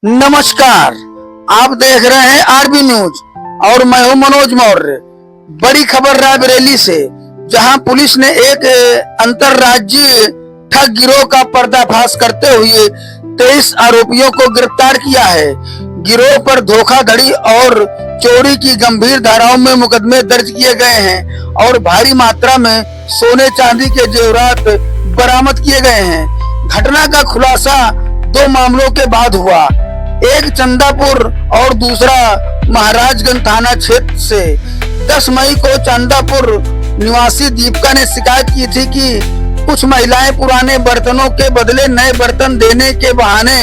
नमस्कार, आप देख रहे हैं आरबी न्यूज और मैं हूं मनोज मौर्य। बड़ी खबर रायबरेली से, जहां पुलिस ने एक अंतरराज्यीय ठग गिरोह का पर्दाफाश करते हुए 23 आरोपियों को गिरफ्तार किया है। गिरोह पर धोखाधड़ी और चोरी की गंभीर धाराओं में मुकदमे दर्ज किए गए हैं और भारी मात्रा में सोने चांदी के जेवरात बरामद किए गए हैं। घटना का खुलासा 2 मामलों के बाद हुआ, एक चंदापुर और दूसरा महाराजगंज थाना क्षेत्र से। 10 मई को चंदापुर निवासी दीपिका ने शिकायत की थी कि कुछ महिलाएं पुराने बर्तनों के बदले नए बर्तन देने के बहाने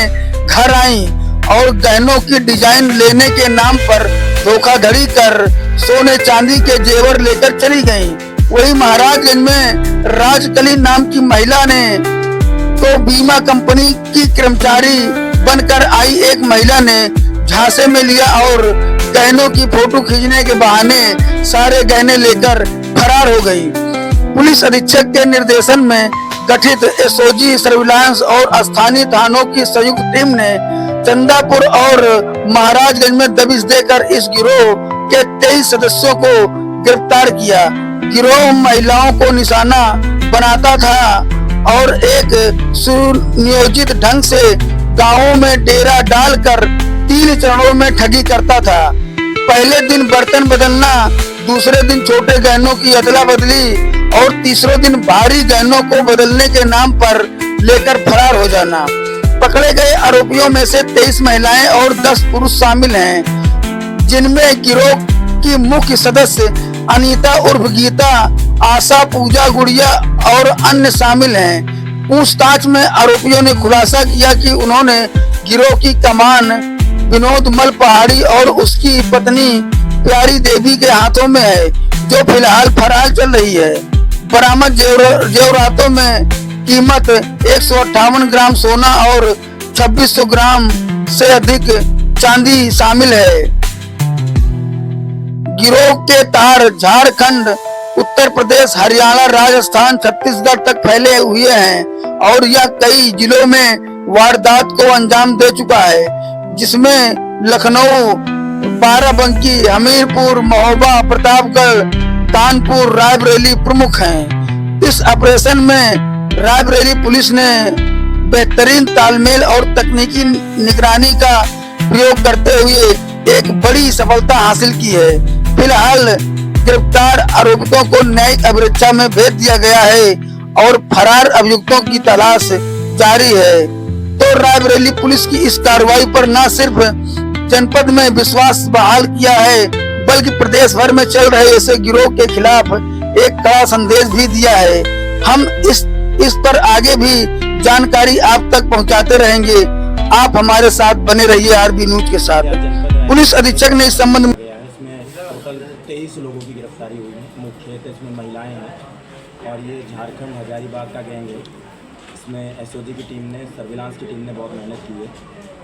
घर आईं और गहनों की डिजाइन लेने के नाम पर धोखाधड़ी कर सोने चांदी के जेवर लेकर चली गईं। वही महाराजगंज में राजकली नाम की महिला ने तो बीमा कंपनी की कर्मचारी बनकर आई एक महिला ने झांसे में लिया और गहनों की फोटो खींचने के बहाने सारे गहने लेकर फरार हो गई। पुलिस अधीक्षक के निर्देशन में गठित एसओजी सर्विलांस और स्थानीय थानों की संयुक्त टीम ने चंदापुर और महाराजगंज में दबिश देकर इस गिरोह के 23 सदस्यों को गिरफ्तार किया। गिरोह महिलाओं को निशाना बनाता था और एक सुनियोजित ढंग से गांवों में डेरा डालकर 3 चरणों में ठगी करता था। पहले दिन बर्तन बदलना, दूसरे दिन छोटे गहनों की अदला बदली और तीसरे दिन भारी गहनों को बदलने के नाम पर लेकर फरार हो जाना। पकड़े गए आरोपियों में से 23 महिलाएं और 10 पुरुष शामिल हैं, जिनमें गिरोह की मुख्य सदस्य अनीता उर्फ गीता, आशा, पूजा, गुड़िया और अन्य शामिल हैं। पूछताछ में आरोपियों ने खुलासा किया कि उन्होंने गिरोह की कमान विनोद मल पहाड़ी और उसकी पत्नी प्यारी देवी के हाथों में है, जो फिलहाल फरार चल रही है। बरामद जेवरातों में कीमत 158 ग्राम सोना और 2600 ग्राम से अधिक चांदी शामिल है। गिरोह के तार झारखंड, उत्तर प्रदेश, हरियाणा, राजस्थान, छत्तीसगढ़ तक फैले हुए हैं और यह कई जिलों में वारदात को अंजाम दे चुका है, जिसमें लखनऊ, बाराबंकी, हमीरपुर, महोबा, प्रतापगढ़, कानपुर, रायबरेली प्रमुख हैं। इस ऑपरेशन में रायबरेली पुलिस ने बेहतरीन तालमेल और तकनीकी निगरानी का प्रयोग करते हुए एक बड़ी सफलता हासिल की है। फिलहाल गिरफ्तार आरोपितों को न्यायिक अभिरक्षा में भेज दिया गया है और फरार अभियुक्तों की तलाश जारी है। तो रायबरेली पुलिस की इस कार्रवाई पर न सिर्फ जनपद में विश्वास बहाल किया है, बल्कि प्रदेश भर में चल रहे ऐसे गिरोह के खिलाफ एक कड़ा संदेश भी दिया है। हम इस पर आगे भी जानकारी आप तक पहुंचाते रहेंगे। आप हमारे साथ बने रहिए आरबी न्यूज के साथ। पुलिस अधीक्षक ने इस संबंध में 23 लोगों की गिरफ्तारी हुई है। मुख्यतः इसमें महिलाएं हैं और ये झारखंड हजारीबाग का गैंग है। इसमें एसओजी की टीम ने, सर्विलांस की टीम ने बहुत मेहनत की है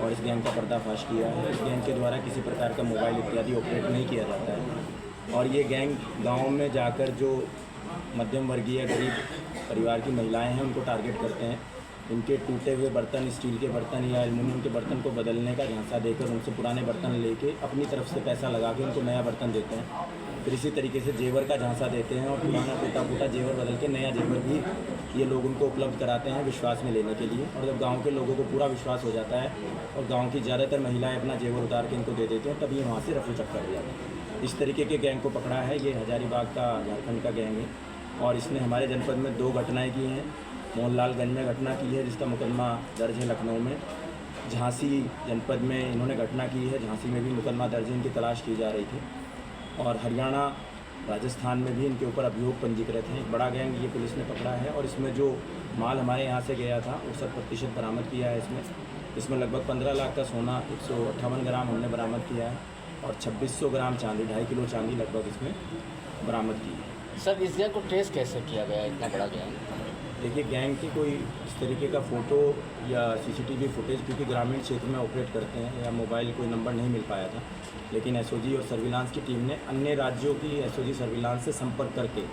और इस गैंग का पर्दाफाश किया है। इस गैंग के द्वारा किसी प्रकार का मोबाइल इत्यादि ऑपरेट नहीं किया जाता है और ये गैंग गाँव में जाकर जो मध्यम वर्गीय गरीब परिवार की महिलाएँ हैं उनको टारगेट करते हैं। इनके टूटे हुए बर्तन, स्टील के बर्तन या एल्युमिनियम के बर्तन को बदलने का झांसा देकर उनसे पुराने बर्तन लेके अपनी तरफ से पैसा लगा के उनको नया बर्तन देते हैं। फिर इसी तरीके से जेवर का झांसा देते हैं और पुराना टूटा जेवर बदल के नया जेवर भी ये लोग उनको उपलब्ध कराते हैं विश्वास में लेने के लिए। और जब गाँव के लोगों को पूरा विश्वास हो जाता है और गाँव की ज़्यादातर महिलाएँ अपना जेवर उतार के इनको दे देते हैं, तब ये वहाँ से रफू चक्कर हो जाता है। इस तरीके के गैंग को पकड़ा है। ये हजारीबाग का, झारखंड का गैंग है और इसने हमारे जनपद में 2 घटनाएँ की हैं। मोहनलालगंज में घटना की है जिसका मुकदमा दर्ज है लखनऊ में। झांसी जनपद में इन्होंने घटना की है, झांसी में भी मुकदमा दर्ज है, इनकी तलाश की जा रही थी। और हरियाणा, राजस्थान में भी इनके ऊपर अभियोग पंजीकृत हैं। एक बड़ा गैंग ये पुलिस ने पकड़ा है और इसमें जो माल हमारे यहाँ से गया था वो 100% बरामद किया है। इसमें लगभग 15 लाख का सोना, 158 ग्राम हमने बरामद किया है और 2600 ग्राम चांदी, 2.5 किलो चांदी लगभग इसमें बरामद की है। सर, इस गैंग को ट्रेस कैसे किया गया, इतना बड़ा गैंग? देखिए, गैंग की कोई इस तरीके का फ़ोटो या सीसीटीवी फुटेज, क्योंकि ग्रामीण क्षेत्र में ऑपरेट करते हैं, या मोबाइल कोई नंबर नहीं मिल पाया था, लेकिन एसओजी और सर्विलांस की टीम ने अन्य राज्यों की एसओजी सर्विलांस से संपर्क करके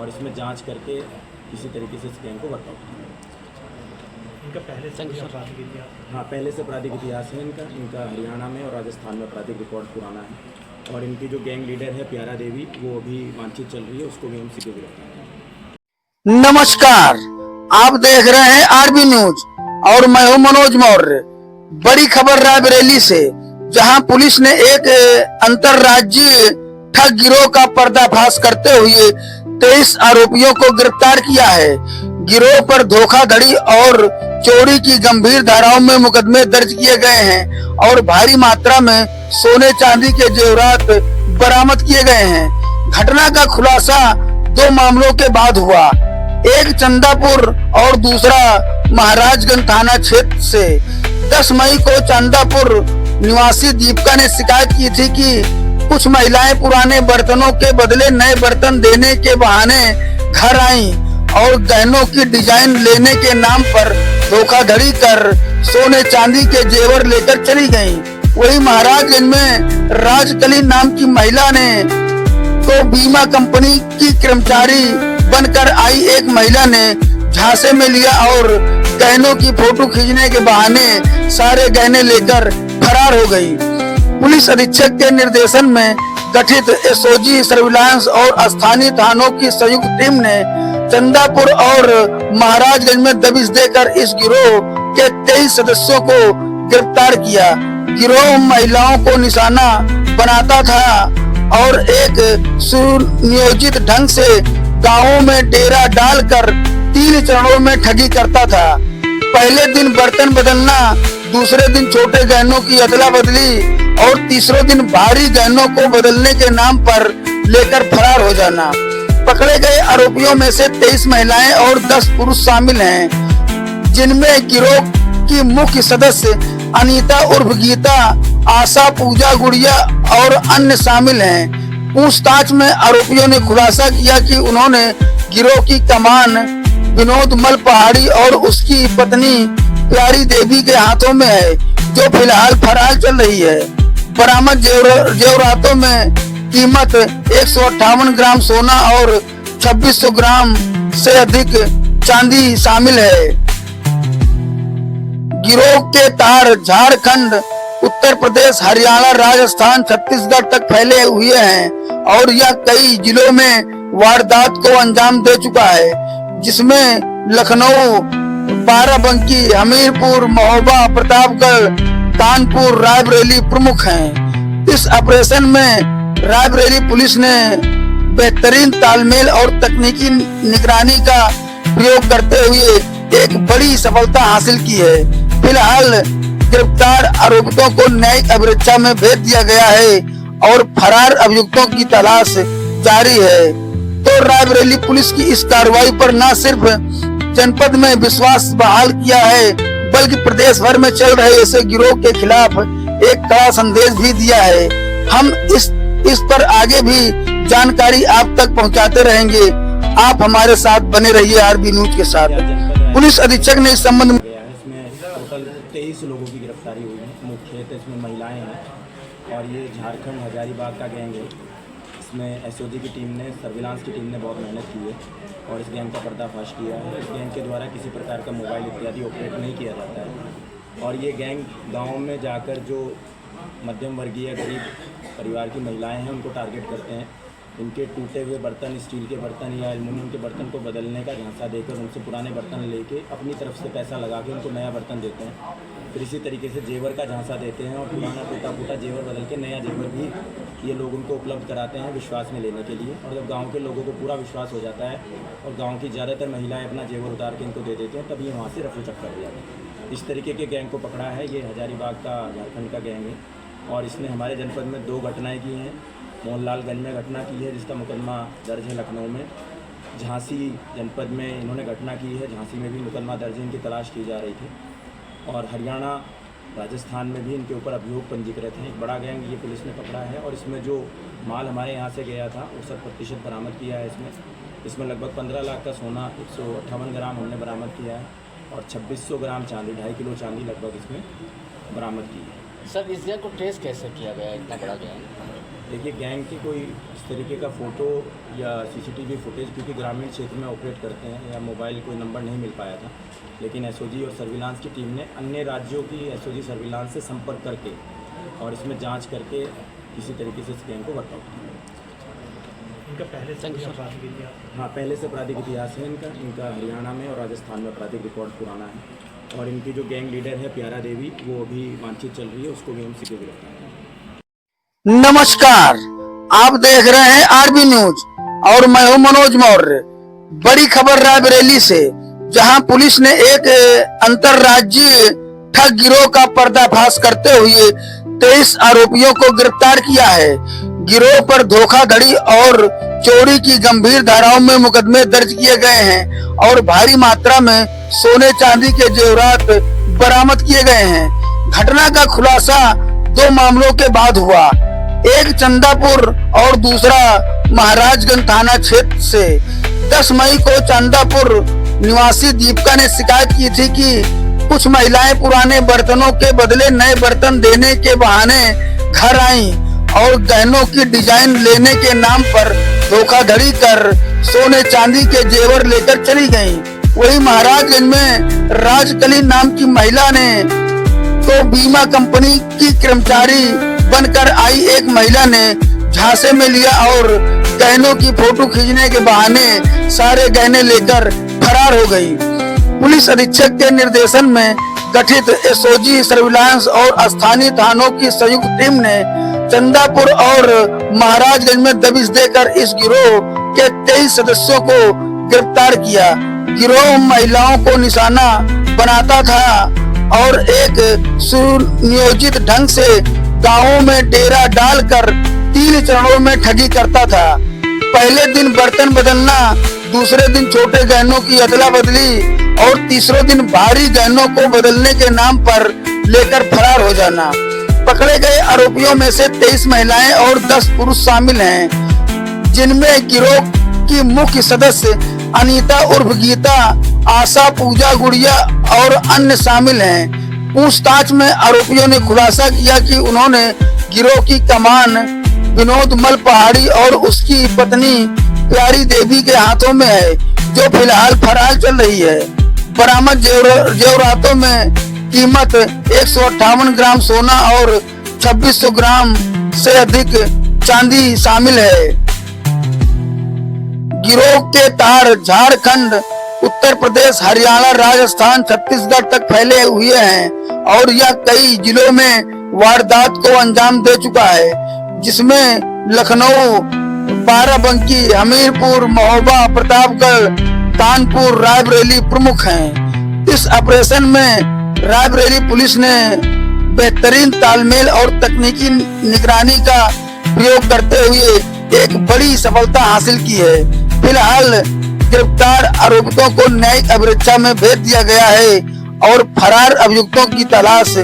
और इसमें जांच करके किसी तरीके से इस गैंग को वर्कआउट किया। इनका पहले से कोई आपराधिक इतिहास? हाँ, पहले से आपराधिक इतिहास है इनका हरियाणा में और राजस्थान में आपराधिक रिकॉर्ड पुराना है। और इनकी जो गैंग लीडर है प्यारा देवी, वो अभी वांछित चल रही है, उसको भी हम सीधे गिरफ्तार करेंगे। नमस्कार, आप देख रहे हैं आरबी न्यूज और मैं हूं मनोज मौर्य। बड़ी खबर रायबरेली से, जहां पुलिस ने एक अंतरराज्यीय ठग गिरोह का पर्दाफाश करते हुए 23 आरोपियों को गिरफ्तार किया है। गिरोह पर धोखाधड़ी और चोरी की गंभीर धाराओं में मुकदमे दर्ज किए गए हैं और भारी मात्रा में सोने चांदी के जेवरात बरामद किए गए हैं। घटना का खुलासा 2 मामलों के बाद हुआ, एक चंदापुर और दूसरा महाराजगंज थाना क्षेत्र से। 10 मई को चंदापुर निवासी दीपिका ने शिकायत की थी कि कुछ महिलाएं पुराने बर्तनों के बदले नए बर्तन देने के बहाने घर आईं और गहनों की डिजाइन लेने के नाम पर धोखाधड़ी कर सोने चांदी के जेवर लेकर चली गईं। वही महाराजगंज में राजकली नाम की महिला ने को बीमा कंपनी की कर्मचारी बनकर आई एक महिला ने झांसे में लिया और गहनों की फोटो खींचने के बहाने सारे गहने लेकर फरार हो गई। पुलिस अधीक्षक के निर्देशन में गठित एसओजी सर्विलांस और स्थानीय थानों की संयुक्त टीम ने चंदापुर और महाराजगंज में दबिश देकर इस गिरोह के 23 सदस्यों को गिरफ्तार किया। गिरोह महिलाओं को निशाना बनाता था और एक सुनियोजित ढंग से गांवों में डेरा डालकर 3 चरणों में ठगी करता था। पहले दिन बर्तन बदलना, दूसरे दिन छोटे गहनों की अदला बदली और तीसरे दिन भारी गहनों को बदलने के नाम पर लेकर फरार हो जाना। पकड़े गए आरोपियों में से 23 महिलाएं और 10 पुरुष शामिल हैं, जिनमें गिरोह की मुख्य सदस्य अनीता उर्फ गीता, आशा, पूजा, गुड़िया और अन्य शामिल हैं। पूछताछ में आरोपियों ने खुलासा किया कि उन्होंने गिरोह की कमान विनोद मल पहाड़ी और उसकी पत्नी प्यारी देवी के हाथों में है, जो फिलहाल फरार चल रही है। बरामद जेवरातों में कीमत 158 ग्राम सोना और 2600 ग्राम से अधिक चांदी शामिल है। गिरोह के तार झारखंड, उत्तर प्रदेश, हरियाणा, राजस्थान, छत्तीसगढ़ तक फैले हुए हैं और यह कई जिलों में वारदात को अंजाम दे चुका है, जिसमें लखनऊ, बाराबंकी, हमीरपुर, महोबा, प्रतापगढ़, कानपुर, रायबरेली प्रमुख हैं। इस ऑपरेशन में रायबरेली पुलिस ने बेहतरीन तालमेल और तकनीकी निगरानी का प्रयोग करते हुए एक बड़ी सफलता हासिल की है। फिलहाल गिरफ्तार आरोपितों को न्यायिक अभिरक्षा में भेज दिया गया है और फरार अभियुक्तों की तलाश जारी है। तो रायबरेली पुलिस की इस कार्रवाई पर न सिर्फ जनपद में विश्वास बहाल किया है, बल्कि प्रदेश भर में चल रहे ऐसे गिरोह के खिलाफ एक कड़ा संदेश भी दिया है। हम इस पर आगे भी जानकारी आप तक पहुंचाते रहेंगे। आप हमारे साथ बने रहिए आरबी न्यूज के साथ। पुलिस अधीक्षक ने इस संबंध में इसमें टोटल 23 लोगों की गिरफ्तारी हुई है। मुख्यतः इसमें महिलाएं हैं और ये झारखंड हजारीबाग का गैंग है। इसमें एसओजी की टीम ने, सर्विलांस की टीम ने बहुत मेहनत की है और इस गैंग का पर्दाफाश किया है। इस गैंग के द्वारा किसी प्रकार का मोबाइल इत्यादि ऑपरेट नहीं किया जाता है और ये गैंग गाँव में जाकर जो मध्यम वर्गीय गरीब परिवार की महिलाएं हैं उनको टारगेट करते हैं। इनके टूटे हुए बर्तन, स्टील के बर्तन या एल्युमिनियम के बर्तन को बदलने का झांसा देकर उनसे पुराने बर्तन लेके अपनी तरफ से पैसा लगा के उनको नया बर्तन देते हैं। फिर इसी तरीके से जेवर का झांसा देते हैं और पुराना टूटा फूटा जेवर बदल के नया जेवर भी ये लोग उनको उपलब्ध कराते हैं विश्वास में लेने के लिए। और जब गाँव के लोगों को पूरा विश्वास हो जाता है और गाँव की ज़्यादातर महिलाएँ अपना जेवर उतार के इनको दे देते हैं, तब ये वहाँ से रफू चक्कर हो जाते हैं। इस तरीके के गैंग को पकड़ा है। ये हजारीबाग का, झारखंड का गैंग है और इसने हमारे जनपद में 2 घटनाएं की हैं। मोहनलालगंज में घटना की है जिसका मुकदमा दर्ज है लखनऊ में। झांसी जनपद में इन्होंने घटना की है, झांसी में भी मुकदमा दर्ज है, इनकी तलाश की जा रही थी। और हरियाणा, राजस्थान में भी इनके ऊपर अभियोग पंजीकृत हैं। एक बड़ा गैंग ये पुलिस ने पकड़ा है और इसमें जो माल हमारे यहाँ से गया था वो 100% बरामद किया है। इसमें लगभग 15 लाख का सोना, 158 ग्राम हमने बरामद किया है और 2600 ग्राम चांदी, 2.5 किलो चांदी लगभग इसमें बरामद की है। सर, इस गैंग को ट्रेस कैसे किया गया, इतना बड़ा गैंग? देखिए, गैंग की कोई इस तरीके का फ़ोटो या सीसीटीवी फुटेज, क्योंकि ग्रामीण क्षेत्र में ऑपरेट करते हैं, या मोबाइल कोई नंबर नहीं मिल पाया था, लेकिन एसओजी और सर्विलांस की टीम ने अन्य राज्यों की एसओजी सर्विलांस से संपर्क करके और इसमें जांच करके किसी तरीके से इस गैंग को वर्कआउट किया। इनका पहले से कोई आपराधिक इतिहास? हाँ, पहले से आपराधिक इतिहास है इनका हरियाणा में और राजस्थान में आपराधिक रिकॉर्ड पुराना है, और इनकी जो गैंग लीडर है प्यारा देवी, वो अभी वांछित चल रही है, उसको भी हम सीधे गिरफ्तार करेंगे। नमस्कार, आप देख रहे हैं आरबी न्यूज और मैं हूं मनोज मौर्य। बड़ी खबर रायबरेली से, जहां पुलिस ने एक अंतरराज्यीय ठग गिरोह का पर्दाफाश करते हुए 23 आरोपियों को गिरफ्तार किया है। गिरोह पर धोखाधड़ी और चोरी की गंभीर धाराओं में मुकदमे दर्ज किए गए हैं और भारी मात्रा में सोने चांदी के जेवरात बरामद किए गए हैं। घटना का खुलासा 2 मामलों के बाद हुआ, एक चंदापुर और दूसरा महाराजगंज थाना क्षेत्र से। 10 मई को चंदापुर निवासी दीपिका ने शिकायत की थी कि कुछ महिलाएं पुराने बर्तनों के बदले नए बर्तन देने के बहाने घर आईं और गहनों की डिजाइन लेने के नाम पर धोखाधड़ी कर सोने चांदी के जेवर लेकर चली गईं। वही महाराजगंज में राजकली नाम की महिला ने तो बीमा कंपनी की कर्मचारी बनकर आई एक महिला ने झांसे में लिया और गहनों की फोटो खींचने के बहाने सारे गहने लेकर फरार हो गई। पुलिस अधीक्षक के निर्देशन में गठित एसओजी सर्विलांस और स्थानीय थानों की संयुक्त टीम ने चंदापुर और महाराजगंज में दबिश देकर इस गिरोह के 23 सदस्यों को गिरफ्तार किया। गिरोह महिलाओं को निशाना बनाता था और एक सुनियोजित ढंग से गांवों में डेरा डालकर 3 चरणों में ठगी करता था। पहले दिन बर्तन बदलना, दूसरे दिन छोटे गहनों की अदला बदली और तीसरे दिन भारी गहनों को बदलने के नाम पर लेकर फरार हो जाना। पकड़े गए आरोपियों में से 23 महिलाएं और 10 पुरुष शामिल हैं, जिनमें गिरोह की मुख्य सदस्य अनीता उर्फ गीता, आशा, पूजा, गुड़िया और अन्य शामिल हैं। पूछताछ में आरोपियों ने खुलासा किया कि उन्होंने गिरोह की कमान विनोद मल पहाड़ी और उसकी पत्नी प्यारी देवी के हाथों में है, जो फिलहाल फरार चल रही है। बरामद जेवरातों में कीमत 158 ग्राम सोना और 2600 ग्राम से अधिक चांदी शामिल है। गिरोह के तार झारखंड, उत्तर प्रदेश, हरियाणा, राजस्थान, छत्तीसगढ़ तक फैले हुए हैं और यह कई जिलों में वारदात को अंजाम दे चुका है, जिसमें लखनऊ, बाराबंकी, हमीरपुर, महोबा, प्रतापगढ़, कानपुर, रायबरेली प्रमुख हैं। इस ऑपरेशन में रायबरेली पुलिस ने बेहतरीन तालमेल और तकनीकी निगरानी का प्रयोग करते हुए एक बड़ी सफलता हासिल की है। फिलहाल गिरफ्तार आरोपितों को न्यायिक अभिरक्षा में भेज दिया गया है और फरार अभियुक्तों की तलाश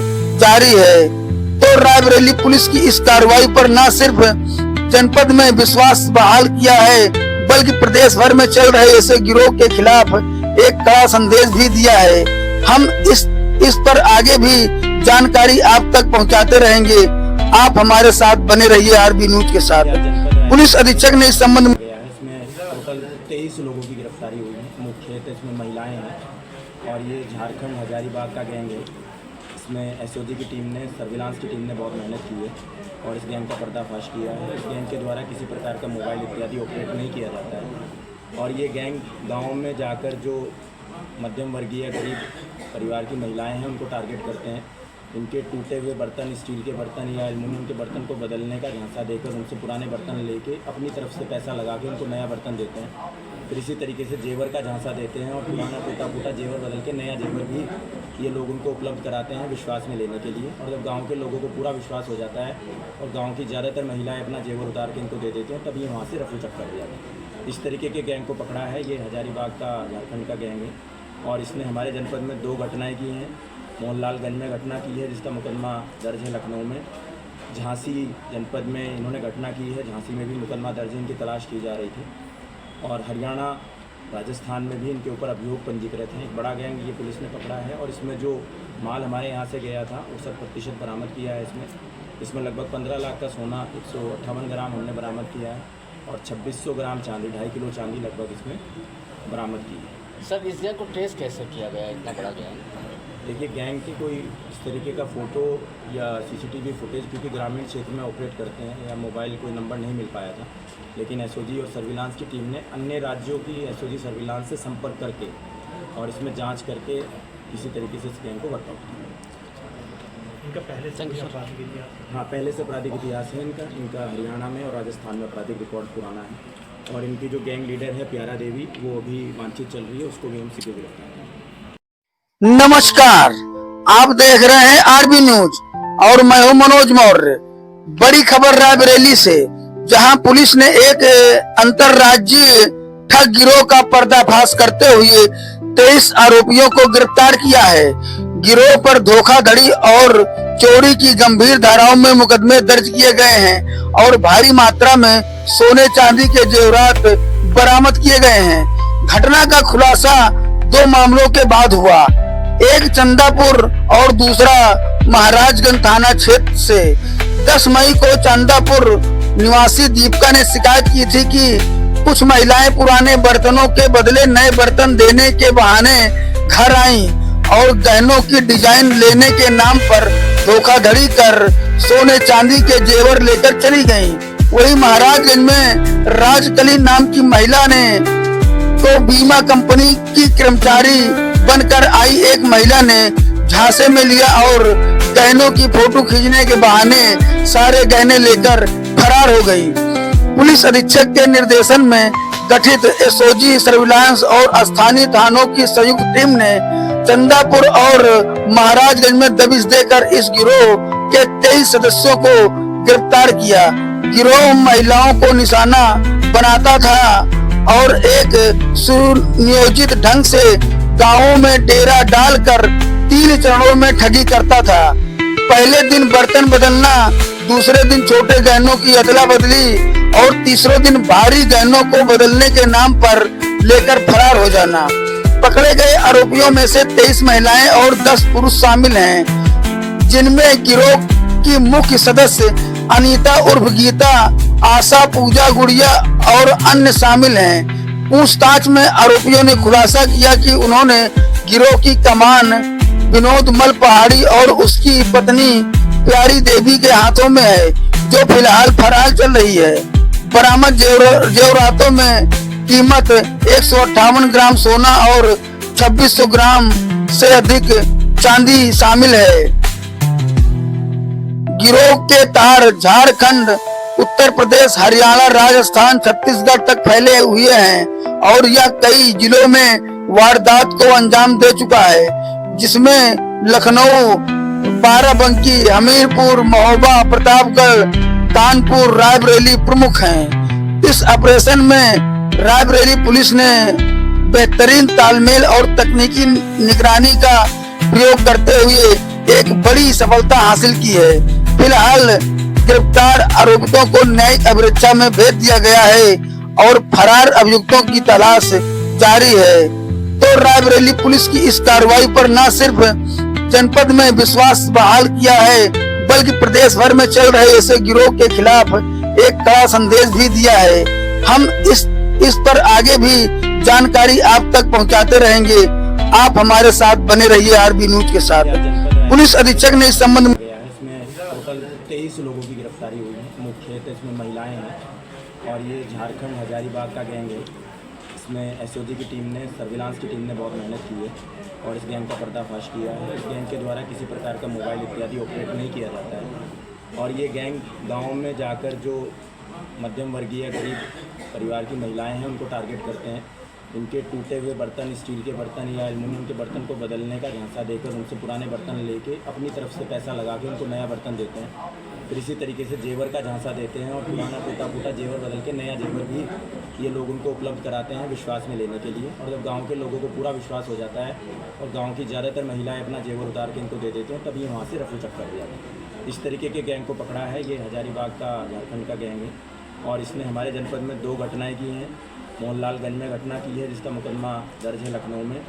जारी है। तो रायबरेली पुलिस की इस कार्रवाई पर न सिर्फ जनपद में विश्वास बहाल किया है, बल्कि प्रदेश भर में चल रहे ऐसे गिरोह के खिलाफ एक कड़ा संदेश भी दिया है। हम इस पर आगे भी जानकारी आप तक पहुंचाते रहेंगे। आप हमारे साथ बने रहिए आरबी न्यूज के साथ। पुलिस अधीक्षक ने इस संबंध में इसमें टोटल 23 लोगों की गिरफ्तारी हुई है। मुख्यतः इसमें महिलाएं हैं और ये झारखंड हजारीबाग का गैंग है। इसमें एसओजी की टीम ने, सर्विलांस की टीम ने बहुत मेहनत की है और इस गैंग का पर्दाफाश किया है। इस गैंग के द्वारा किसी प्रकार का मोबाइल इत्यादि ऑपरेट नहीं किया जाता है और ये गैंग गाँव में जाकर जो मध्यम वर्गीय गरीब परिवार की महिलाएं हैं उनको टारगेट करते हैं। इनके टूटे हुए बर्तन, स्टील के बर्तन या एल्युमिनियम के बर्तन को बदलने का झांसा देकर उनसे पुराने बर्तन लेके अपनी तरफ से पैसा लगा के उनको नया बर्तन देते हैं। फिर इसी तरीके से जेवर का झांसा देते हैं और पुराना टूटा फूटा जेवर बदल के नया जेवर भी ये लोग उनको उपलब्ध कराते हैं विश्वास में लेने के लिए। और जब गाँव के लोगों को पूरा विश्वास हो जाता है और गाँव की ज़्यादातर महिलाएँ अपना जेवर उतार के इनको दे देते हैं, तब ये वहाँ से रफू चक्कर हो जाते हैं। इस तरीके के गैंग को पकड़ा है। ये हजारीबाग का, झारखंड का गैंग है और इसने हमारे जनपद में 2 घटनाएँ की हैं। मोहनलालगंज में घटना की है जिसका मुकदमा दर्ज है लखनऊ में। झांसी जनपद में इन्होंने घटना की है, झांसी में भी मुकदमा दर्ज है, इनकी तलाश की जा रही थी। और हरियाणा, राजस्थान में भी इनके ऊपर अभियोग पंजीकृत हैं। एक बड़ा गैंग ये पुलिस ने पकड़ा है और इसमें जो माल हमारे यहाँ से गया था 68% बरामद किया है इसमें लगभग 15 लाख का सोना 158 ग्राम हमने बरामद किया है और 2600 ग्राम चांदी 2.5 किलो चांदी लगभग इसमें बरामद की है। सर इस गैंग को ट्रेस कैसे किया गया इतना बड़ा गैंग? देखिए गैंग की कोई इस तरीके का फ़ोटो या सीसीटीवी फुटेज, क्योंकि ग्रामीण क्षेत्र में ऑपरेट करते हैं, या मोबाइल कोई नंबर नहीं मिल पाया था, लेकिन एसओजी और सर्विलांस की टीम ने अन्य राज्यों की एसओजी सर्विलांस से संपर्क करके और इसमें जांच करके किसी तरीके से इस गैंग को वर्कआउट किया। इनका पहले से भी आपराधिक इतिहास? हाँ, पहले से आपराधिक इतिहास है इनका हरियाणा में और राजस्थान में आपराधिक रिकॉर्ड पुराना है, और इनकी जो गैंग लीडर है प्यारा देवी, वो अभी वांछित चल रही है, उसको भी हम सीधे गिरफ्तार करेंगे। नमस्कार, आप देख रहे हैं आरबी न्यूज और मैं हूं मनोज मौर्य। बड़ी खबर रायबरेली से, जहां पुलिस ने एक अंतरराज्यीय ठग गिरोह का पर्दाफाश करते हुए 23 आरोपियों को गिरफ्तार किया है। गिरोह पर धोखाधड़ी और चोरी की गंभीर धाराओं में मुकदमे दर्ज किए गए हैं और भारी मात्रा में सोने चांदी के जेवरात बरामद किए गए हैं। घटना का खुलासा 2 मामलों के बाद हुआ, एक चंदापुर और दूसरा महाराजगंज थाना क्षेत्र से। 10 मई को चंदापुर निवासी दीपिका ने शिकायत की थी कि कुछ महिलाएं पुराने बर्तनों के बदले नए बर्तन देने के बहाने घर आईं और गहनों की डिजाइन लेने के नाम पर धोखाधड़ी कर सोने चांदी के जेवर लेकर चली गईं। वही महाराजगंज में राजकली नाम की महिला ने तो बीमा कंपनी की कर्मचारी बनकर आई एक महिला ने झांसे में लिया और गहनों की फोटो खींचने के बहाने सारे गहने लेकर फरार हो गई। पुलिस अधीक्षक के निर्देशन में गठित एसओजी सर्विलांस और स्थानीय थानों की संयुक्त टीम ने चंदापुर और महाराजगंज में दबिश देकर इस गिरोह के 23 सदस्यों को गिरफ्तार किया। गिरोह महिलाओं को निशाना बनाता था और एक सुनियोजित ढंग से गांवों में डेरा डालकर 3 चरणों में ठगी करता था। पहले दिन बर्तन बदलना, दूसरे दिन छोटे गहनों की अदला बदली और तीसरे दिन भारी गहनों को बदलने के नाम पर लेकर फरार हो जाना। पकड़े गए आरोपियों में से 23 महिलाएं और 10 पुरुष शामिल हैं, जिनमें गिरोह की मुख्य सदस्य अनीता उर्फ गीता, आशा, पूजा, गुड़िया और अन्य शामिल हैं। पूछताछ में आरोपियों ने खुलासा किया कि उन्होंने गिरोह की कमान विनोद मल पहाड़ी और उसकी पत्नी प्यारी देवी के हाथों में है, जो फिलहाल फरार चल रही है। बरामद जेवरातों में कीमत 158 ग्राम सोना और 2600 ग्राम से अधिक चांदी शामिल है। गिरोह के तार झारखंड, उत्तर प्रदेश, हरियाणा, राजस्थान, छत्तीसगढ़ तक फैले हुए हैं और यह कई जिलों में वारदात को अंजाम दे चुका है, जिसमें लखनऊ, बाराबंकी, हमीरपुर, महोबा, प्रतापगढ़, कानपुर, रायबरेली प्रमुख हैं। इस ऑपरेशन में रायबरेली पुलिस ने बेहतरीन तालमेल और तकनीकी निगरानी का प्रयोग करते हुए एक बड़ी सफलता हासिल की है। फिलहाल गिरफ्तार आरोपितों को न्यायिक अभिरक्षा में भेज दिया गया है और फरार अभियुक्तों की तलाश जारी है। तो रायबरेली पुलिस की इस कार्रवाई पर न सिर्फ जनपद में विश्वास बहाल किया है, बल्कि प्रदेश भर में चल रहे ऐसे गिरोह के खिलाफ एक कड़ा संदेश भी दिया है। हम इस पर आगे भी जानकारी आप तक पहुंचाते रहेंगे। आप हमारे साथ बने रहिए आरबी न्यूज के साथ। पुलिस अधीक्षक ने इस संबंध में इसमें टोटल 23 लोगों की गिरफ्तारी हुई है। मुख्यतः इसमें महिलाएं हैं और ये झारखंड हजारीबाग का गैंग है। इसमें एसओजी की टीम ने, सर्विलांस की टीम ने बहुत मेहनत की है और इस गैंग का पर्दाफाश किया है। इस गैंग के द्वारा किसी प्रकार का मोबाइल इत्यादि ऑपरेट नहीं किया जाता है और ये गैंग गाँव में जाकर जो मध्यम वर्गीय गरीब परिवार की महिलाएं हैं उनको टारगेट करते हैं। इनके टूटे हुए बर्तन, स्टील के बर्तन या एल्युमिनियम के बर्तन को बदलने का झांसा देकर उनसे पुराने बर्तन लेके अपनी तरफ से पैसा लगा के उनको नया बर्तन देते हैं। फिर इसी तरीके से जेवर का झांसा देते हैं और पुराना टूटा जेवर बदल के नया जेवर भी ये लोग उनको उपलब्ध कराते हैं विश्वास में लेने के लिए। और जब गाँव के लोगों को पूरा विश्वास हो जाता है और गाँव की ज़्यादातर महिलाएँ अपना जेवर उतार के इनको दे देते हैं, तभी वहाँ से रफू चक्कर हो जाता है। इस तरीके के गैंग को पकड़ा है। ये हजारीबाग का, झारखंड का गैंग है और इसने हमारे जनपद में 2 घटनाएं की हैं। मोहनलालगंज में घटना की है जिसका मुकदमा दर्ज है लखनऊ में,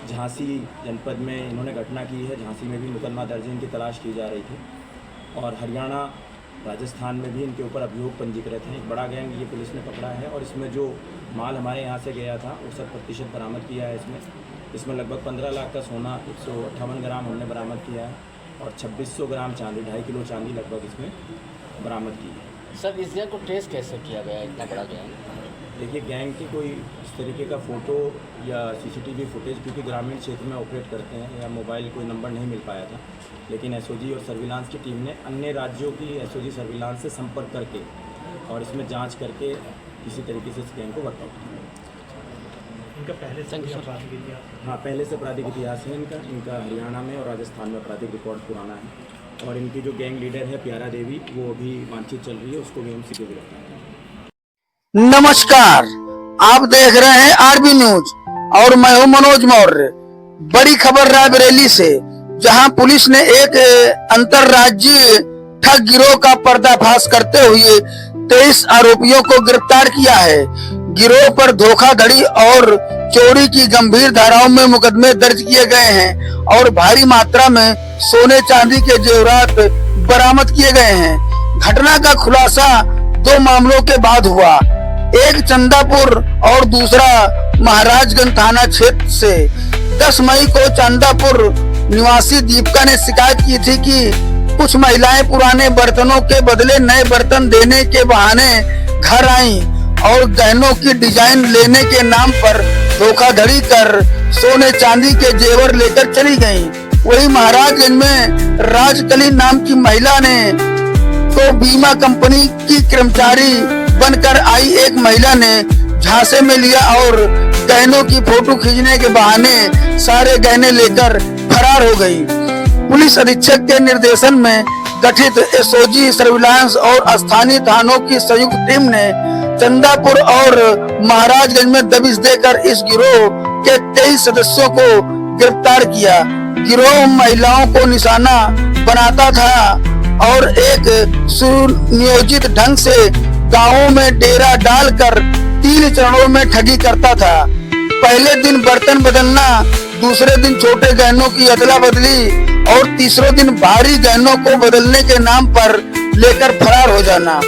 झांसी जनपद में इन्होंने घटना की है। झांसी में भी मुकदमा दर्ज है, इनकी तलाश की जा रही थी और हरियाणा राजस्थान में भी इनके ऊपर अभियोग पंजीकृत हैं। एक बड़ा गैंग ये पुलिस ने पकड़ा है और इसमें जो माल हमारे यहाँ से गया था वो 100% बरामद किया है। इसमें लगभग 15 लाख का सोना 158 ग्राम हमने बरामद किया है और 2600 ग्राम चांदी, 2.5 किलो चांदी लगभग इसमें बरामद की है। सर इस गैंग को ट्रेस कैसे किया गया इतना बड़ा गैंग? देखिए, गैंग की कोई इस तरीके का फ़ोटो या सीसीटीवी फुटेज, क्योंकि ग्रामीण क्षेत्र में ऑपरेट करते हैं, या मोबाइल कोई नंबर नहीं मिल पाया था, लेकिन एसओजी और सर्विलांस की टीम ने अन्य राज्यों की एसओजी सर्विलांस से संपर्क करके और इसमें जांच करके किसी तरीके से इस गैंग को वर्कआउट किया। इनका पहले से भी आपराधिक इतिहास है? हाँ, पहले से आपराधिक इतिहास है इनका हरियाणा में और राजस्थान में आपराधिक रिकॉर्ड पुराना है और इनकी जो गैंग लीडर है प्यारा देवी, वो अभी वांछित चल रही है, उसको भी हम सीधे गिरफ्तार करेंगे। नमस्कार, आप देख रहे हैं आरबी न्यूज और मैं हूं मनोज मौर्य। बड़ी खबर रायबरेली से, जहां पुलिस ने एक अंतरराज्यीय ठग गिरोह का पर्दाफाश करते हुए 23 आरोपियों को गिरफ्तार किया है। गिरोह पर धोखाधड़ी और चोरी की गंभीर धाराओं में मुकदमे दर्ज किए गए हैं और भारी मात्रा में सोने चांदी के जेवरात बरामद किए गए हैं। घटना का खुलासा 2 मामलों के बाद हुआ, एक चंदापुर और दूसरा महाराजगंज थाना क्षेत्र से। 10 मई को चंदापुर निवासी दीपिका ने शिकायत की थी कि कुछ महिलाएं पुराने बर्तनों के बदले नए बर्तन देने के बहाने घर आईं और गहनों की डिजाइन लेने के नाम पर धोखाधड़ी कर सोने चांदी के जेवर लेकर चली गईं। वही महाराजगंज में राजकली नाम की महिला ने तो बीमा कंपनी की कर्मचारी बनकर आई एक महिला ने झांसे में लिया और गहनों की फोटो खींचने के बहाने सारे गहने लेकर फरार हो गई। पुलिस अधीक्षक के निर्देशन में गठित एसओजी सर्विलांस और स्थानीय थानों की संयुक्त टीम ने चंदापुर और महाराजगंज में दबिश देकर इस गिरोह के 23 सदस्यों को गिरफ्तार किया। गिरोह महिलाओं को निशाना बनाता था और एक सुनियोजित ढंग से गांवों में डेरा डालकर 3 चरणों में ठगी करता था। पहले दिन बर्तन बदलना, दूसरे दिन छोटे गहनों की अदला बदली और तीसरे दिन भारी गहनों को बदलने के नाम पर लेकर फरार हो जाना।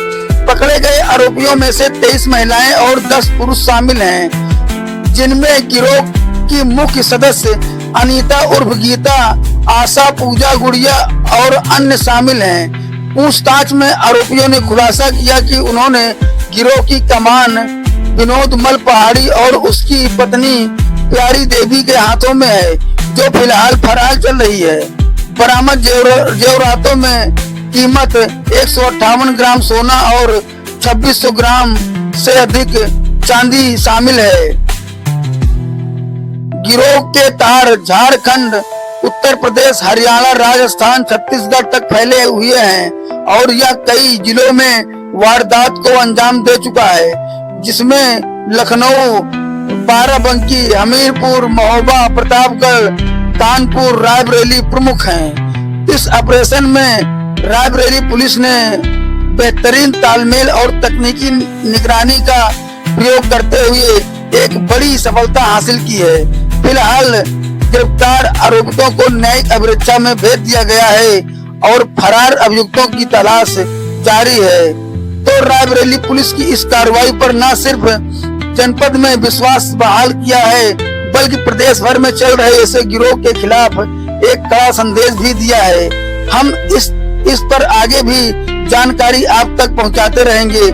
पकड़े गए आरोपियों में से 23 महिलाएं और 10 पुरुष शामिल हैं, जिनमें गिरोह की मुख्य सदस्य अनीता उर्फ गीता, आशा, पूजा, गुड़िया और अन्य शामिल हैं। पूछताछ में आरोपियों ने खुलासा किया कि उन्होंने गिरोह की कमान विनोद मल पहाड़ी और उसकी पत्नी प्यारी देवी के हाथों में है, जो फिलहाल फरार चल रही है। बरामद जेवरातों में कीमत 158 ग्राम सोना और 2600 ग्राम से अधिक चांदी शामिल है। गिरोह के तार झारखंड, उत्तर प्रदेश, हरियाणा, राजस्थान, छत्तीसगढ़ तक फैले हुए हैं और यह कई जिलों में वारदात को अंजाम दे चुका है, जिसमें लखनऊ, बाराबंकी, हमीरपुर, महोबा, प्रतापगढ़, कानपुर, रायबरेली प्रमुख हैं। इस ऑपरेशन में रायबरेली पुलिस ने बेहतरीन तालमेल और तकनीकी निगरानी का प्रयोग करते हुए एक बड़ी सफलता हासिल की है। फिलहाल गिरफ्तार आरोपितों को न्यायिक अभिरक्षा में भेज दिया गया है और फरार अभियुक्तों की तलाश जारी है। तो रायबरेली पुलिस की इस कार्रवाई पर न सिर्फ जनपद में विश्वास बहाल किया है, बल्कि प्रदेश भर में चल रहे ऐसे गिरोह के खिलाफ एक कड़ा संदेश भी दिया है। हम इस पर आगे भी जानकारी आप तक पहुंचाते रहेंगे।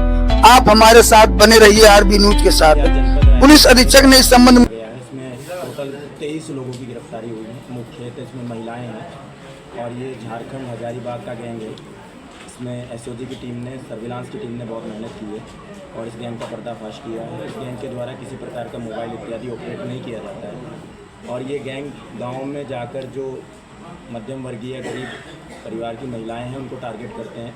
आप हमारे साथ बने रहिए आरबी न्यूज के साथ। पुलिस अधीक्षक ने इस संबंध में इसमें टोटल 23 लोगों की गिरफ्तारी हुई है। मुख्यतः इसमें महिलाएं हैं और ये झारखंड हजारीबाग का गैंग है। इसमें एसओजी की टीम ने, सर्विलांस की टीम ने बहुत मेहनत की है और इस गैंग का पर्दाफाश किया है। इस गैंग के द्वारा किसी प्रकार का मोबाइल इत्यादि ऑपरेट नहीं किया जाता है और ये गैंग गाँव में जाकर जो मध्यम वर्गीय गरीब परिवार की महिलाएं हैं उनको टारगेट करते हैं।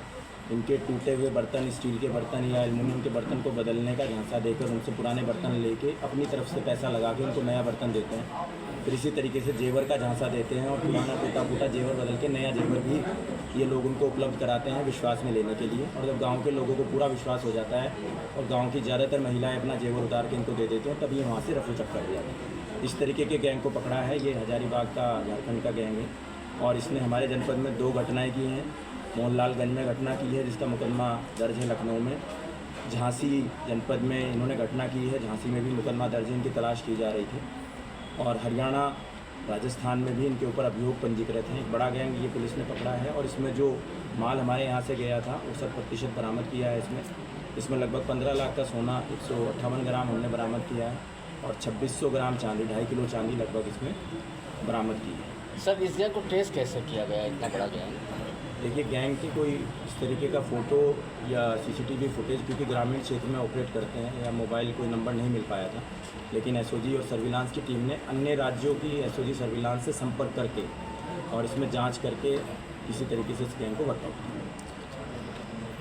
इनके टूटे हुए बर्तन, स्टील के बर्तन या एल्युमिनियम के बर्तन को बदलने का झांसा देकर उनसे पुराने बर्तन लेके अपनी तरफ से पैसा लगा के उनको नया बर्तन देते हैं। फिर इसी तरीके से जेवर का झांसा देते हैं और पुराना टूटा फूटा जेवर बदल के नया जेवर भी ये लोग उनको उपलब्ध कराते हैं विश्वास में लेने के लिए। और जब गाँव के लोगों को पूरा विश्वास हो जाता है और गाँव की ज़्यादातर महिलाएँ अपना जेवर उतार के इनको दे देते हैं, तभी वहाँ से रफू चक्कर हो जाता है। इस तरीके के गैंग को पकड़ा है। ये हजारीबाग का झारखंड का गैंग है और इसने हमारे जनपद में 2 घटनाएं की हैं। मोहनलालगंज में घटना की है जिसका मुकदमा दर्ज है लखनऊ में। झांसी जनपद में इन्होंने घटना की है, झांसी में भी मुकदमा दर्ज है, इनकी तलाश की जा रही थी। और हरियाणा राजस्थान में भी इनके ऊपर अभियोग पंजीकृत हैं। एक बड़ा गैंग ये पुलिस ने पकड़ा है और इसमें जो माल हमारे यहाँ से गया था वो 100% बरामद किया है। इसमें लगभग 15 लाख का सोना 158 ग्राम हमने बरामद किया है और 2600 ग्राम चांदी, 2.5 किलो चांदी लगभग इसमें बरामद की है। सर इस गैंग को ट्रेस कैसे किया गया इतना बड़ा गैंग? देखिए, गैंग की कोई इस तरीके का फ़ोटो या सीसीटीवी फुटेज, क्योंकि ग्रामीण क्षेत्र में ऑपरेट करते हैं, या मोबाइल कोई नंबर नहीं मिल पाया था, लेकिन एसओजी और सर्विलांस की टीम ने अन्य राज्यों की एसओजी सर्विलांस से संपर्क करके और इसमें जांच करके किसी तरीके से इस गैंग को वर्कआउट किया।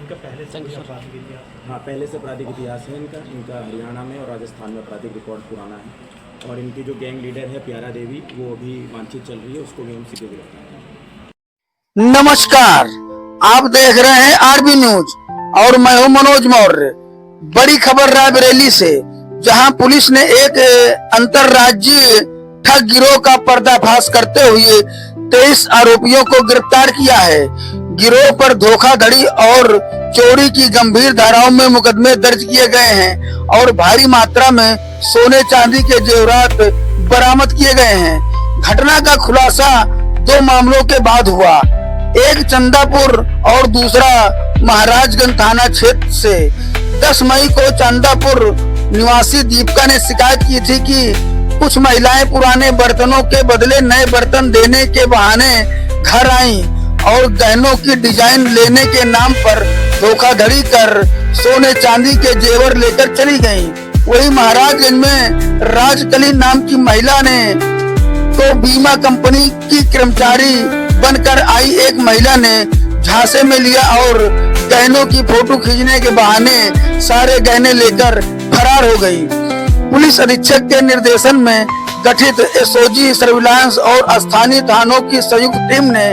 इनका पहले से कोई आपराधिक इतिहास? हाँ, पहले से आपराधिक इतिहास है इनका हरियाणा में और राजस्थान में आपराधिक रिकॉर्ड पुराना है। और इनकी जो गैंग लीडर है प्यारा देवी, वो अभी वांछित चल रही है, उसको भी हम सीधे गिरफ्तार करेंगे। नमस्कार, आप देख रहे हैं आरबी न्यूज और मैं हूं मनोज मौर्य। बड़ी खबर रायबरेली से, जहां पुलिस ने एक अंतरराज्यीय ठग गिरोह का पर्दाफाश करते हुए 23 आरोपियों को गिरफ्तार किया है। गिरोह पर धोखाधड़ी और चोरी की गंभीर धाराओं में मुकदमे दर्ज किए गए हैं और भारी मात्रा में सोने चांदी के जेवरात बरामद किए गए हैं। घटना का खुलासा 2 मामलों के बाद हुआ। एक चंदापुर और दूसरा महाराजगंज थाना क्षेत्र से। 10 मई को चंदापुर निवासी दीपिका ने शिकायत की थी कि कुछ महिलाएं पुराने बर्तनों के बदले नए बर्तन देने के बहाने घर आईं और गहनों की डिजाइन लेने के नाम पर धोखाधड़ी कर सोने चांदी के जेवर लेकर चली गईं। वही महाराजगंज में राजकली नाम की महिला ने तो बीमा कंपनी की कर्मचारी बनकर आई एक महिला ने झांसे में लिया और गहनों की फोटो खींचने के बहाने सारे गहने लेकर फरार हो गई। पुलिस अधीक्षक के निर्देशन में गठित एसओजी सर्विलांस और स्थानीय थानों की संयुक्त टीम ने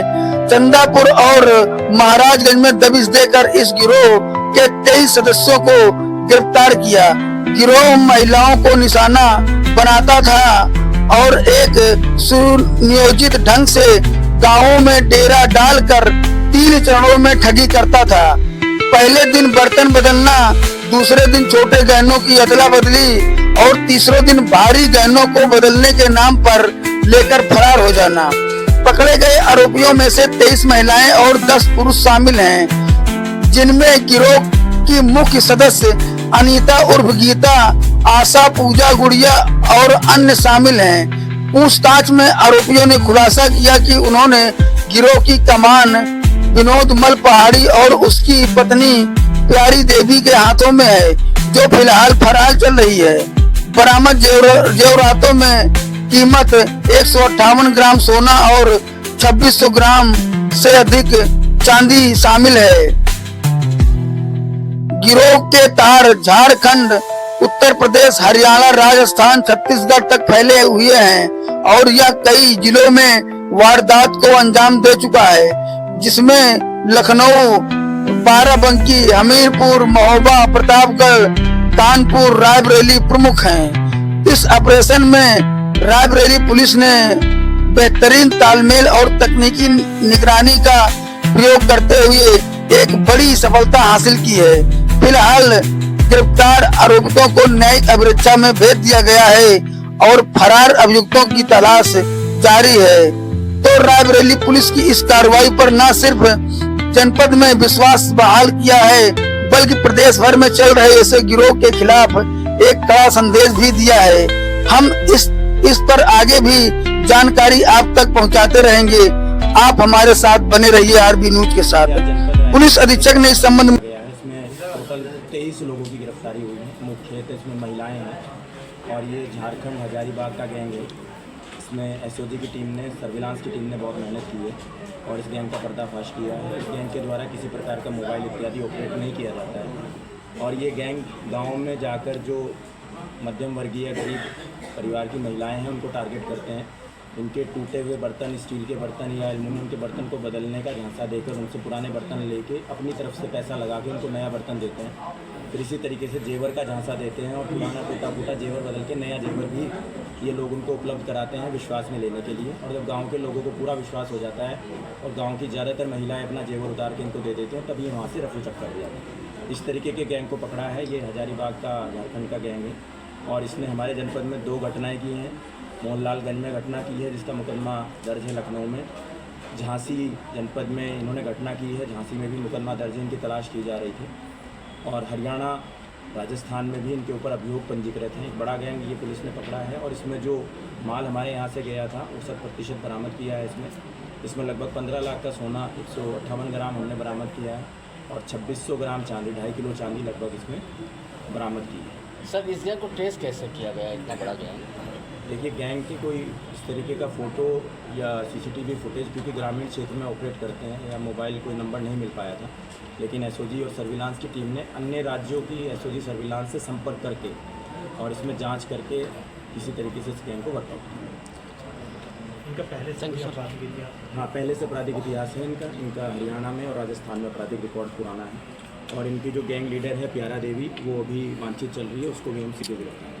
चंदापुर और महाराजगंज में दबिश देकर इस गिरोह के 23 सदस्यों को गिरफ्तार किया। गिरोह महिलाओं को निशाना बनाता था और एक सुनियोजित ढंग से गांवों में डेरा डालकर 3 चरणों में ठगी करता था। पहले दिन बर्तन बदलना, दूसरे दिन छोटे गहनों की अदला बदली और तीसरे दिन भारी गहनों को बदलने के नाम पर लेकर फरार हो जाना। पकड़े गए आरोपियों में से 23 महिलाएं और 10 पुरुष शामिल हैं, जिनमें गिरोह की मुख्य सदस्य अनीता उर्फ गीता, आशा, पूजा, गुड़िया और अन्य शामिल हैं। पूछताछ में आरोपियों ने खुलासा किया कि उन्होंने गिरोह की कमान विनोद मल पहाड़ी और उसकी पत्नी प्यारी देवी के हाथों में है, जो फिलहाल फरार चल रही है। बरामद जेवरातों में कीमत 158 ग्राम सोना और 2600 ग्राम से अधिक चांदी शामिल है। गिरोह के तार झारखंड, उत्तर प्रदेश, हरियाणा, राजस्थान, छत्तीसगढ़ तक फैले हुए हैं और यह कई जिलों में वारदात को अंजाम दे चुका है, जिसमें लखनऊ, बाराबंकी, हमीरपुर, महोबा, प्रतापगढ़, कानपुर, रायबरेली प्रमुख हैं। इस ऑपरेशन में रायबरेली पुलिस ने बेहतरीन तालमेल और तकनीकी निगरानी का प्रयोग करते हुए एक बड़ी सफलता हासिल की है। फिलहाल गिरफ्तार आरोपितों को न्यायिक अभिरक्षा में भेज दिया गया है और फरार अभियुक्तों की तलाश जारी है। तो रायबरेली पुलिस की इस कार्रवाई पर न सिर्फ जनपद में विश्वास बहाल किया है, बल्कि प्रदेश भर में चल रहे ऐसे गिरोह के खिलाफ एक कड़ा संदेश भी दिया है। हम इस पर आगे भी जानकारी आप तक पहुंचाते रहेंगे। आप हमारे साथ बने रहिए आरबी न्यूज के साथ। पुलिस अधीक्षक ने इस संबंध में टोटल 23 लोगों की गिरफ्तारी हुई है। मुख्यतः इसमें महिलाएं हैं और ये झारखंड हजारीबाग का गैंग है। इसमें एसओजी की टीम ने, सर्विलांस की टीम ने बहुत मेहनत की है और इस गैंग का पर्दाफाश किया है। इस गैंग के द्वारा किसी प्रकार का मोबाइल इत्यादि ऑपरेट नहीं किया जाता है और ये गैंग गाँव में जाकर जो मध्यम वर्गीय गरीब परिवार की महिलाएं हैं उनको टारगेट करते हैं। इनके टूटे हुए बर्तन, स्टील के बर्तन या एल्युमिनियम के बर्तन को बदलने का झांसा देकर उनसे पुराने बर्तन लेके अपनी तरफ से पैसा लगा के उनको नया बर्तन देते हैं फिर इसी तरीके से जेवर का झांसा देते हैं और पुराना टूटा फूटा जेवर बदल के नया जेवर भी ये लोग उनको उपलब्ध कराते हैं विश्वास में लेने के लिए। और जब गांव के लोगों को पूरा विश्वास हो जाता है और गांव की ज़्यादातर महिलाएं अपना जेवर उतार के इनको दे देते हैं, तभी वहाँ से रफू चक्कर हो जाता है। इस तरीके के गैंग को पकड़ा है। ये हजारीबाग का झारखंड का गैंग है और इसने हमारे जनपद में 2 घटनाएँ की हैं। मोहनलालगंज में घटना की है जिसका मुकदमा दर्ज है लखनऊ में। झांसी जनपद में इन्होंने घटना की है, झांसी में भी मुकदमा दर्ज है, इनकी तलाश की जा रही थी। और हरियाणा राजस्थान में भी इनके ऊपर अभियोग पंजीकृत हैं। एक बड़ा गैंग ये पुलिस ने पकड़ा है और इसमें जो माल हमारे यहाँ से गया था वो 100% बरामद किया है। इसमें लगभग 15 लाख का सोना, 158 ग्राम हमने बरामद किया है और 2600 ग्राम चांदी, 2.5 किलो चांदी लगभग इसमें बरामद की है। सर इस गैंग को ट्रेस कैसे किया गया इतना बड़ा गैंग? देखिए, गैंग की कोई इस तरीके का फ़ोटो या सीसीटीवी फुटेज, क्योंकि ग्रामीण क्षेत्र में ऑपरेट करते हैं, या मोबाइल कोई नंबर नहीं मिल पाया था, लेकिन एसओजी और सर्विलांस की टीम ने अन्य राज्यों की एसओजी सर्विलांस से संपर्क करके और इसमें जांच करके किसी तरीके से इस गैंग को वर्कआउट किया। इनका पहले से कोई आपराधिक इतिहास? हाँ, पहले से आपराधिक इतिहास है इनका हरियाणा में और राजस्थान में आपराधिक रिकॉर्ड पुराना है। और इनकी जो गैंग लीडर है प्यारा देवी, वो अभी वांछित चल रही है, उसको भी हम सीधे गिरफ्तार